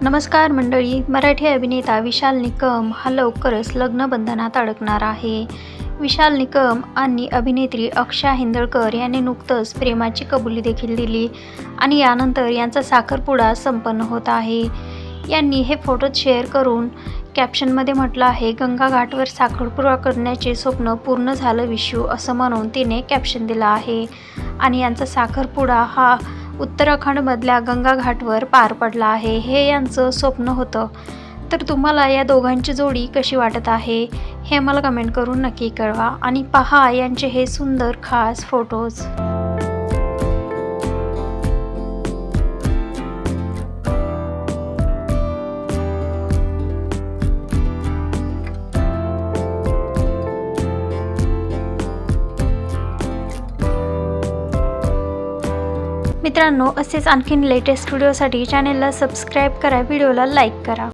नमस्कार मंडळी. मराठी अभिनेता विशाल निकम हा लवकरच लग्नबंधनात अडकणार आहे. विशाल निकम आणि अभिनेत्री अक्षा हिंदळकर यांनी नुकतंच प्रेमाची कबुली देखील दिली आणि यानंतर यांचा साखरपुडा संपन्न होत आहे. यांनी हे फोटो शेअर करून कॅप्शनमध्ये म्हटलं आहे, गंगा घाटवर साखरपुडा करण्याचे स्वप्न पूर्ण झालं विशू, असं म्हणून तिने कॅप्शन दिलं आहे. आणि यांचा साखरपुडा हा उत्तराखंडमधल्या गंगा घाटवर पार पडला आहे. हे यांचं स्वप्न होतं. तर तुम्हाला या दोघांची जोडी कशी वाटत आहे हे मला कमेंट करून नक्की कळवा आणि पहा यांचे हे सुंदर खास फोटोज. मित्रांनो, असेच आणखीन लेटेस्ट व्हिडिओसाठी चॅनेलला सबस्क्राईब करा, व्हिडिओला लाईक करा.